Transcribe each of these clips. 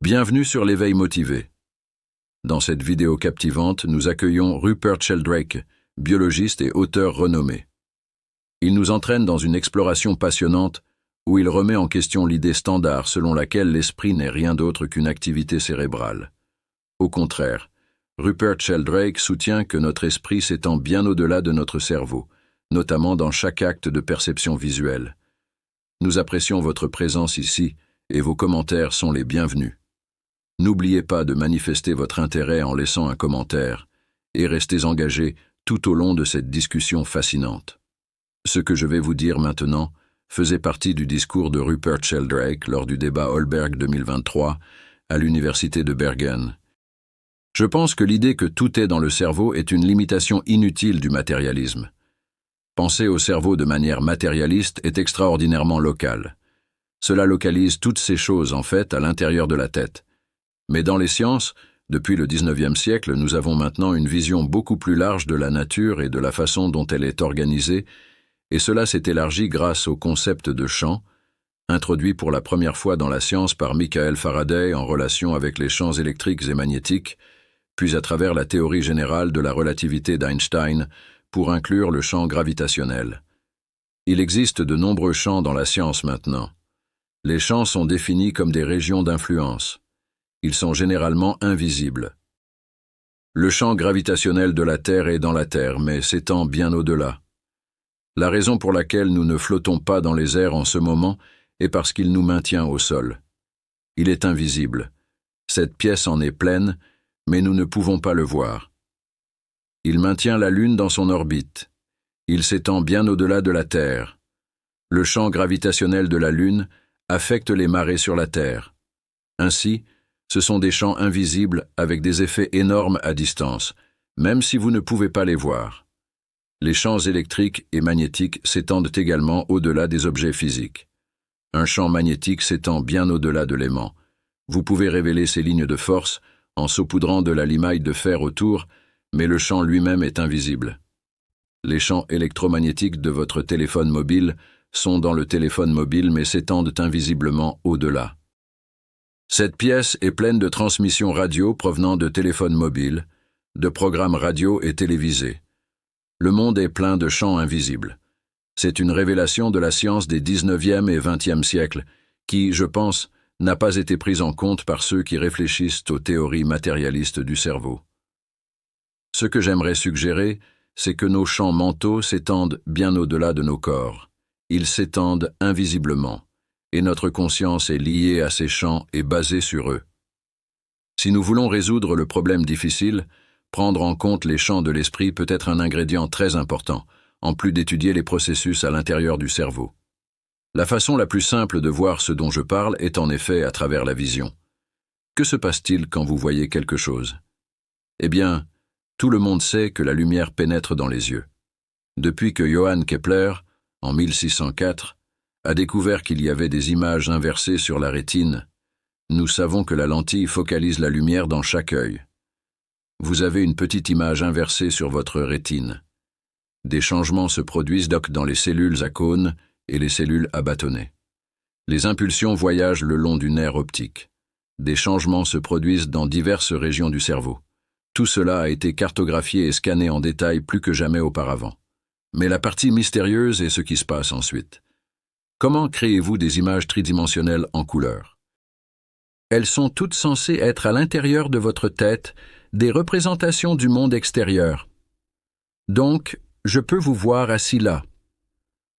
Bienvenue sur l'éveil motivé. Dans cette vidéo captivante, nous accueillons Rupert Sheldrake, biologiste et auteur renommé. Il nous entraîne dans une exploration passionnante où il remet en question l'idée standard selon laquelle l'esprit n'est rien d'autre qu'une activité cérébrale. Au contraire, Rupert Sheldrake soutient que notre esprit s'étend bien au-delà de notre cerveau, notamment dans chaque acte de perception visuelle. Nous apprécions votre présence ici et vos commentaires sont les bienvenus. N'oubliez pas de manifester votre intérêt en laissant un commentaire et restez engagés tout au long de cette discussion fascinante. Ce que je vais vous dire maintenant faisait partie du discours de Rupert Sheldrake lors du débat Holberg 2023 à l'université de Bergen. Je pense que l'idée que tout est dans le cerveau est une limitation inutile du matérialisme. Penser au cerveau de manière matérialiste est extraordinairement local. Cela localise toutes ces choses en fait à l'intérieur de la tête. Mais dans les sciences, depuis le 19e siècle, nous avons maintenant une vision beaucoup plus large de la nature et de la façon dont elle est organisée, et cela s'est élargi grâce au concept de champ, introduit pour la première fois dans la science par Michael Faraday en relation avec les champs électriques et magnétiques, puis à travers la théorie générale de la relativité d'Einstein pour inclure le champ gravitationnel. Il existe de nombreux champs dans la science maintenant. Les champs sont définis comme des régions d'influence. Ils sont généralement invisibles. Le champ gravitationnel de la Terre est dans la Terre, mais s'étend bien au-delà. La raison pour laquelle nous ne flottons pas dans les airs en ce moment est parce qu'il nous maintient au sol. Il est invisible. Cette pièce en est pleine, mais nous ne pouvons pas le voir. Il maintient la Lune dans son orbite. Il s'étend bien au-delà de la Terre. Le champ gravitationnel de la Lune affecte les marées sur la Terre. Ainsi, ce sont des champs invisibles avec des effets énormes à distance, même si vous ne pouvez pas les voir. Les champs électriques et magnétiques s'étendent également au-delà des objets physiques. Un champ magnétique s'étend bien au-delà de l'aimant. Vous pouvez révéler ces lignes de force en saupoudrant de la limaille de fer autour, mais le champ lui-même est invisible. Les champs électromagnétiques de votre téléphone mobile sont dans le téléphone mobile mais s'étendent invisiblement au-delà. Cette pièce est pleine de transmissions radio provenant de téléphones mobiles, de programmes radio et télévisés. Le monde est plein de champs invisibles. C'est une révélation de la science des 19e et 20e siècles qui, je pense, n'a pas été prise en compte par ceux qui réfléchissent aux théories matérialistes du cerveau. Ce que j'aimerais suggérer, c'est que nos champs mentaux s'étendent bien au-delà de nos corps. Ils s'étendent invisiblement. Et notre conscience est liée à ces champs et basée sur eux. Si nous voulons résoudre le problème difficile, prendre en compte les champs de l'esprit peut être un ingrédient très important, en plus d'étudier les processus à l'intérieur du cerveau. La façon la plus simple de voir ce dont je parle est en effet à travers la vision. Que se passe-t-il quand vous voyez quelque chose? Eh bien, tout le monde sait que la lumière pénètre dans les yeux. Depuis que Johann Kepler, en 1604, a découvert qu'il y avait des images inversées sur la rétine, nous savons que la lentille focalise la lumière dans chaque œil. Vous avez une petite image inversée sur votre rétine. Des changements se produisent donc dans les cellules à cônes et les cellules à bâtonnets. Les impulsions voyagent le long du nerf optique. Des changements se produisent dans diverses régions du cerveau. Tout cela a été cartographié et scanné en détail plus que jamais auparavant. Mais la partie mystérieuse est ce qui se passe ensuite. Comment créez-vous des images tridimensionnelles en couleur? Elles sont toutes censées être à l'intérieur de votre tête des représentations du monde extérieur. Donc, je peux vous voir assis là.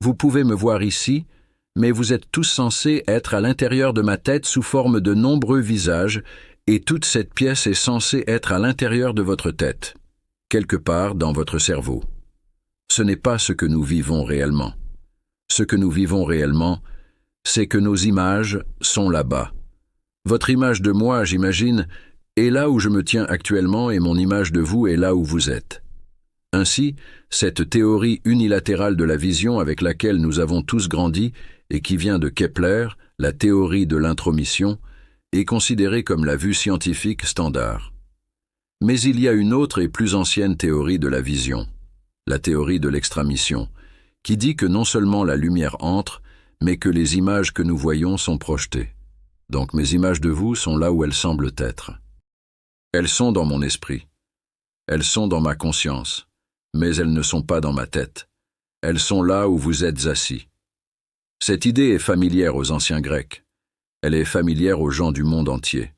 Vous pouvez me voir ici, mais vous êtes tous censés être à l'intérieur de ma tête sous forme de nombreux visages, et toute cette pièce est censée être à l'intérieur de votre tête, quelque part dans votre cerveau. Ce n'est pas ce que nous vivons réellement. Ce que nous vivons réellement, c'est que nos images sont là-bas. Votre image de moi, j'imagine, est là où je me tiens actuellement et mon image de vous est là où vous êtes. Ainsi, cette théorie unilatérale de la vision avec laquelle nous avons tous grandi et qui vient de Kepler, la théorie de l'intromission, est considérée comme la vue scientifique standard. Mais il y a une autre et plus ancienne théorie de la vision, la théorie de l'extramission, qui dit que non seulement la lumière entre, mais que les images que nous voyons sont projetées. Donc mes images de vous sont là où elles semblent être. Elles sont dans mon esprit. Elles sont dans ma conscience, mais elles ne sont pas dans ma tête. Elles sont là où vous êtes assis. Cette idée est familière aux anciens Grecs. Elle est familière aux gens du monde entier.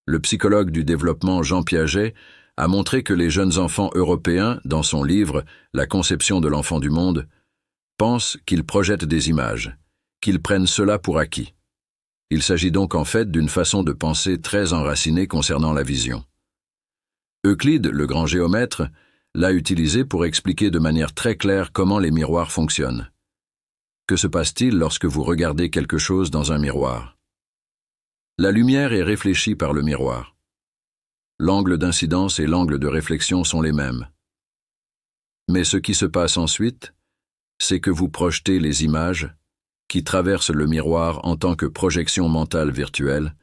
Le psychologue du développement Jean Piaget a montré que les jeunes enfants européens, dans son livre « La conception de l'enfant du monde », pensent qu'ils projettent des images, qu'ils prennent cela pour acquis. Il s'agit donc en fait d'une façon de penser très enracinée concernant la vision. Euclide, le grand géomètre, l'a utilisé pour expliquer de manière très claire comment les miroirs fonctionnent. Que se passe-t-il lorsque vous regardez quelque chose dans un miroir? La lumière est réfléchie par le miroir. L'angle d'incidence et l'angle de réflexion sont les mêmes. Mais ce qui se passe ensuite, c'est que vous projetez les images qui traversent le miroir en tant que projection mentale virtuelle,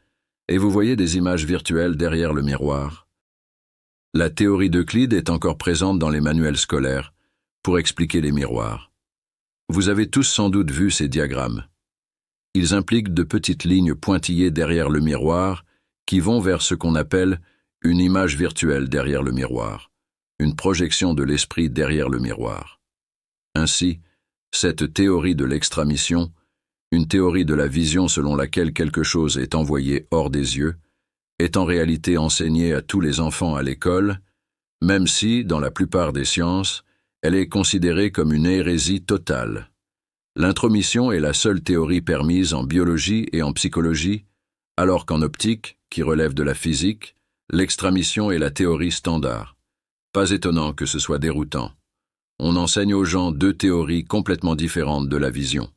et vous voyez des images virtuelles derrière le miroir. La théorie d'Euclide est encore présente dans les manuels scolaires pour expliquer les miroirs. Vous avez tous sans doute vu ces diagrammes. Ils impliquent de petites lignes pointillées derrière le miroir qui vont vers ce qu'on appelle une image virtuelle derrière le miroir, une projection de l'esprit derrière le miroir. Ainsi, cette théorie de l'extramission, une théorie de la vision selon laquelle quelque chose est envoyé hors des yeux, est en réalité enseignée à tous les enfants à l'école, même si, dans la plupart des sciences, elle est considérée comme une hérésie totale. L'intromission est la seule théorie permise en biologie et en psychologie, alors qu'en optique, qui relève de la physique, l'extramission est la théorie standard. Pas étonnant que ce soit déroutant. On enseigne aux gens deux théories complètement différentes de la vision.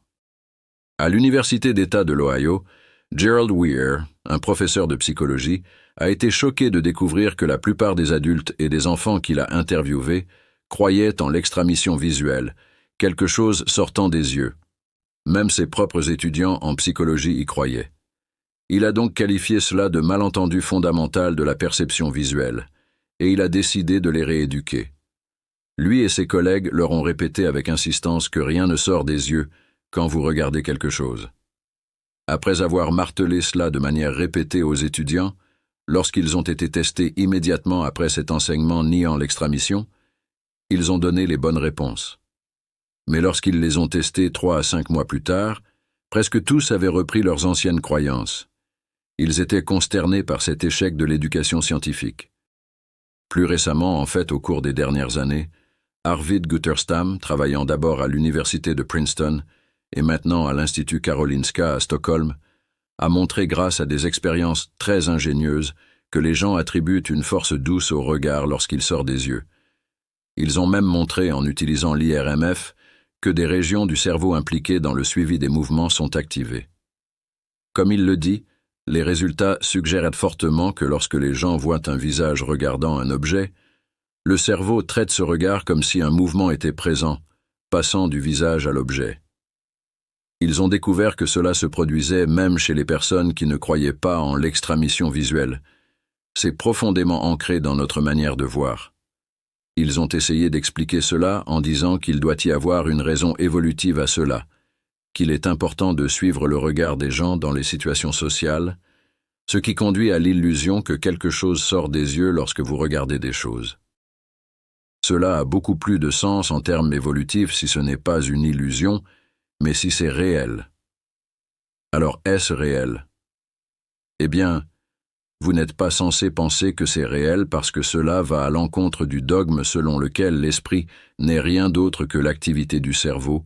À l'Université d'État de l'Ohio, Gerald Weir, un professeur de psychologie, a été choqué de découvrir que la plupart des adultes et des enfants qu'il a interviewés croyaient en l'extramission visuelle, quelque chose sortant des yeux. Même ses propres étudiants en psychologie y croyaient. Il a donc qualifié cela de malentendu fondamental de la perception visuelle, et il a décidé de les rééduquer. Lui et ses collègues leur ont répété avec insistance que rien ne sort des yeux quand vous regardez quelque chose. Après avoir martelé cela de manière répétée aux étudiants, lorsqu'ils ont été testés immédiatement après cet enseignement niant l'extramission, ils ont donné les bonnes réponses. Mais lorsqu'ils les ont testés 3 à 5 mois plus tard, presque tous avaient repris leurs anciennes croyances. Ils étaient consternés par cet échec de l'éducation scientifique. Plus récemment, en fait, au cours des dernières années, Arvid Gutterstam, travaillant d'abord à l'université de Princeton et maintenant à l'Institut Karolinska à Stockholm, a montré grâce à des expériences très ingénieuses que les gens attribuent une force douce au regard lorsqu'il sort des yeux. Ils ont même montré, en utilisant l'IRMF, que des régions du cerveau impliquées dans le suivi des mouvements sont activées. Comme il le dit, les résultats suggèrent fortement que lorsque les gens voient un visage regardant un objet, le cerveau traite ce regard comme si un mouvement était présent, passant du visage à l'objet. Ils ont découvert que cela se produisait même chez les personnes qui ne croyaient pas en l'extramission visuelle. C'est profondément ancré dans notre manière de voir. Ils ont essayé d'expliquer cela en disant qu'il doit y avoir une raison évolutive à cela, qu'il est important de suivre le regard des gens dans les situations sociales, ce qui conduit à l'illusion que quelque chose sort des yeux lorsque vous regardez des choses. Cela a beaucoup plus de sens en termes évolutifs si ce n'est pas une illusion, mais si c'est réel. Alors est-ce réel? Eh bien, vous n'êtes pas censé penser que c'est réel parce que cela va à l'encontre du dogme selon lequel l'esprit n'est rien d'autre que l'activité du cerveau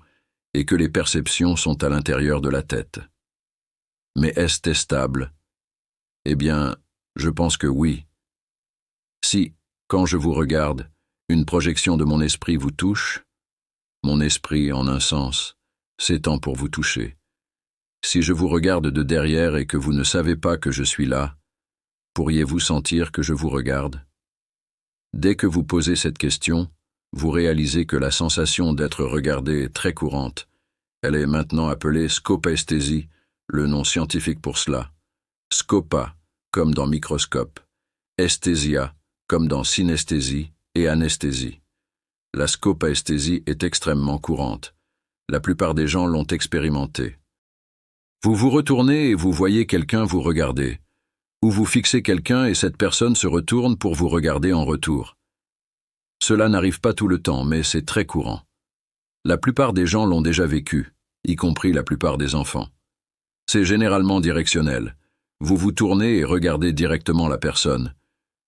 et que les perceptions sont à l'intérieur de la tête. Mais est-ce testable? Eh bien, je pense que oui. Si, quand je vous regarde, une projection de mon esprit vous touche, mon esprit, en un sens, s'étend pour vous toucher. Si je vous regarde de derrière et que vous ne savez pas que je suis là, pourriez-vous sentir que je vous regarde? Dès que vous posez cette question, vous réalisez que la sensation d'être regardé est très courante. Elle est maintenant appelée scopaesthésie, le nom scientifique pour cela. Scopa, comme dans microscope. Esthésia, comme dans synesthésie et anesthésie. La scopaesthésie est extrêmement courante. La plupart des gens l'ont expérimentée. Vous vous retournez et vous voyez quelqu'un vous regarder. Ou vous fixez quelqu'un et cette personne se retourne pour vous regarder en retour. Cela n'arrive pas tout le temps, mais c'est très courant. La plupart des gens l'ont déjà vécu, y compris la plupart des enfants. C'est généralement directionnel. Vous vous tournez et regardez directement la personne.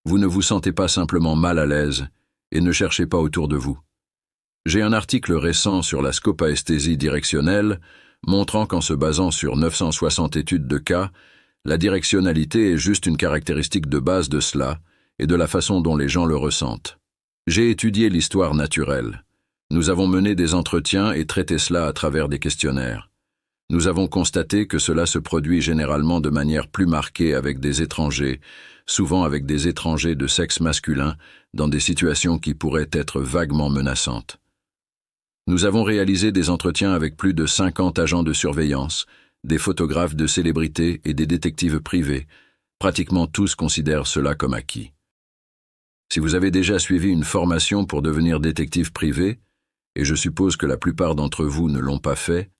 Vous ne vous sentez pas simplement mal à l'aise et ne cherchez pas autour de vous. J'ai un article récent sur la scopaesthésie directionnelle montrant qu'en se basant sur 960 études de cas, la directionnalité est juste une caractéristique de base de cela et de la façon dont les gens le ressentent. J'ai étudié l'histoire naturelle. Nous avons mené des entretiens et traité cela à travers des questionnaires. Nous avons constaté que cela se produit généralement de manière plus marquée avec des étrangers, souvent avec des étrangers de sexe masculin, dans des situations qui pourraient être vaguement menaçantes. Nous avons réalisé des entretiens avec plus de 50 agents de surveillance, des photographes de célébrités et des détectives privés. Pratiquement tous considèrent cela comme acquis. Si vous avez déjà suivi une formation pour devenir détective privé, et je suppose que la plupart d'entre vous ne l'ont pas fait,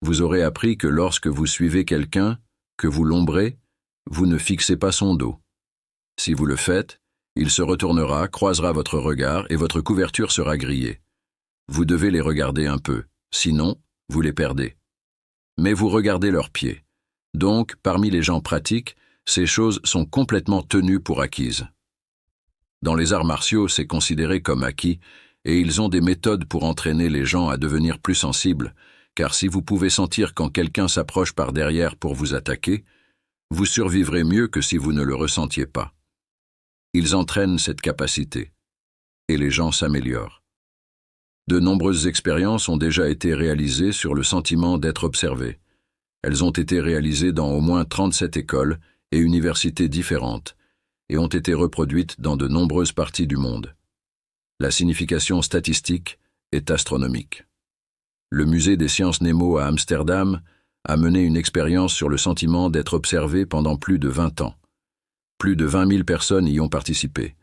vous aurez appris que lorsque vous suivez quelqu'un, que vous l'ombrez, vous ne fixez pas son dos. Si vous le faites, il se retournera, croisera votre regard et votre couverture sera grillée. Vous devez les regarder un peu, sinon, vous les perdez. Mais vous regardez leurs pieds. Donc, parmi les gens pratiques, ces choses sont complètement tenues pour acquises. Dans les arts martiaux, c'est considéré comme acquis, et ils ont des méthodes pour entraîner les gens à devenir plus sensibles, car si vous pouvez sentir quand quelqu'un s'approche par derrière pour vous attaquer, vous survivrez mieux que si vous ne le ressentiez pas. Ils entraînent cette capacité, et les gens s'améliorent. De nombreuses expériences ont déjà été réalisées sur le sentiment d'être observé. Elles ont été réalisées dans au moins 37 écoles et universités différentes, et ont été reproduites dans de nombreuses parties du monde. La signification statistique est astronomique. Le musée des sciences Nemo à Amsterdam a mené une expérience sur le sentiment d'être observé pendant plus de 20 ans. Plus de 20 000 personnes y ont participé.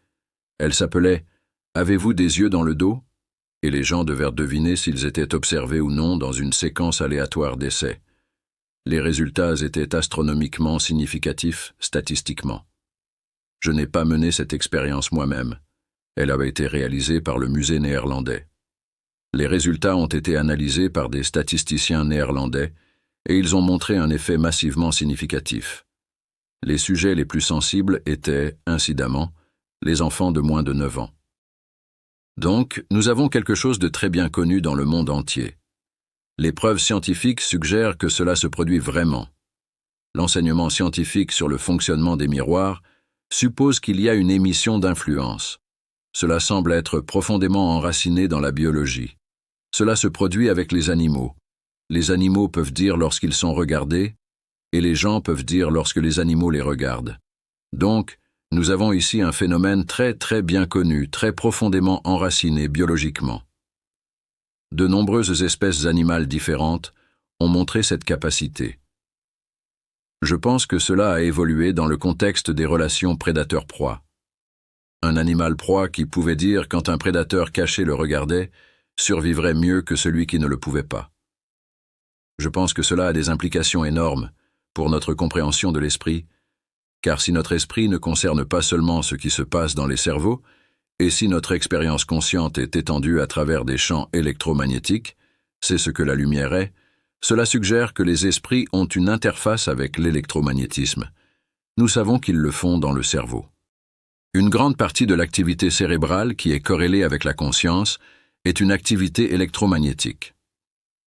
Elle s'appelait « Avez-vous des yeux dans le dos ?» et les gens devaient deviner s'ils étaient observés ou non dans une séquence aléatoire d'essais. Les résultats étaient astronomiquement significatifs statistiquement. Je n'ai pas mené cette expérience moi-même. Elle avait été réalisée par le musée néerlandais. Les résultats ont été analysés par des statisticiens néerlandais et ils ont montré un effet massivement significatif. Les sujets les plus sensibles étaient, incidemment, les enfants de moins de 9 ans. Donc, nous avons quelque chose de très bien connu dans le monde entier. Les preuves scientifiques suggèrent que cela se produit vraiment. L'enseignement scientifique sur le fonctionnement des miroirs suppose qu'il y a une émission d'influence. Cela semble être profondément enraciné dans la biologie. Cela se produit avec les animaux. Les animaux peuvent dire lorsqu'ils sont regardés, et les gens peuvent dire lorsque les animaux les regardent. Donc, nous avons ici un phénomène très très bien connu, très profondément enraciné biologiquement. De nombreuses espèces animales différentes ont montré cette capacité. Je pense que cela a évolué dans le contexte des relations prédateur-proie. Un animal proie qui pouvait dire quand un prédateur caché le regardait survivrait mieux que celui qui ne le pouvait pas. Je pense que cela a des implications énormes pour notre compréhension de l'esprit, car si notre esprit ne concerne pas seulement ce qui se passe dans les cerveaux, et si notre expérience consciente est étendue à travers des champs électromagnétiques, c'est ce que la lumière est, cela suggère que les esprits ont une interface avec l'électromagnétisme. Nous savons qu'ils le font dans le cerveau. Une grande partie de l'activité cérébrale qui est corrélée avec la conscience est une activité électromagnétique.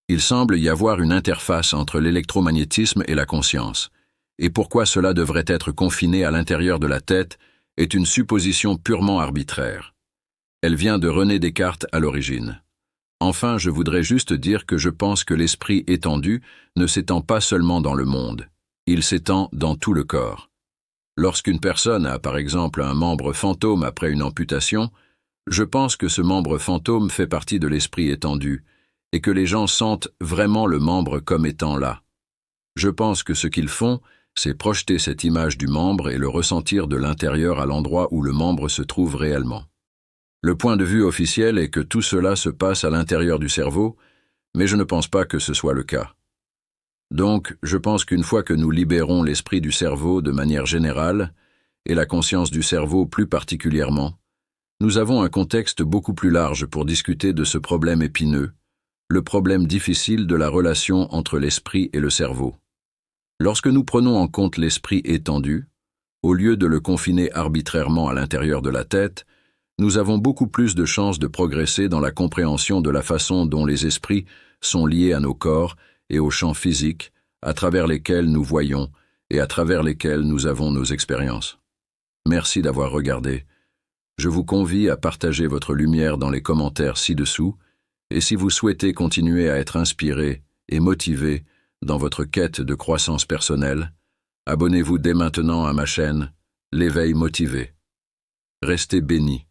Il semble y avoir une interface entre l'électromagnétisme et la conscience, et pourquoi cela devrait être confiné à l'intérieur de la tête est une supposition purement arbitraire. Elle vient de René Descartes à l'origine. Enfin, je voudrais juste dire que je pense que l'esprit étendu ne s'étend pas seulement dans le monde, il s'étend dans tout le corps. Lorsqu'une personne a par exemple un membre fantôme après une amputation, je pense que ce membre fantôme fait partie de l'esprit étendu, et que les gens sentent vraiment le membre comme étant là. Je pense que ce qu'ils font, c'est projeter cette image du membre et le ressentir de l'intérieur à l'endroit où le membre se trouve réellement. Le point de vue officiel est que tout cela se passe à l'intérieur du cerveau, mais je ne pense pas que ce soit le cas. Donc, je pense qu'une fois que nous libérons l'esprit du cerveau de manière générale, et la conscience du cerveau plus particulièrement, nous avons un contexte beaucoup plus large pour discuter de ce problème épineux, le problème difficile de la relation entre l'esprit et le cerveau. Lorsque nous prenons en compte l'esprit étendu, au lieu de le confiner arbitrairement à l'intérieur de la tête, nous avons beaucoup plus de chances de progresser dans la compréhension de la façon dont les esprits sont liés à nos corps et aux champs physiques à travers lesquels nous voyons et à travers lesquels nous avons nos expériences. Merci d'avoir regardé. Je vous convie à partager votre lumière dans les commentaires ci-dessous, et si vous souhaitez continuer à être inspiré et motivé dans votre quête de croissance personnelle, abonnez-vous dès maintenant à ma chaîne L'éveil motivé. Restez bénis.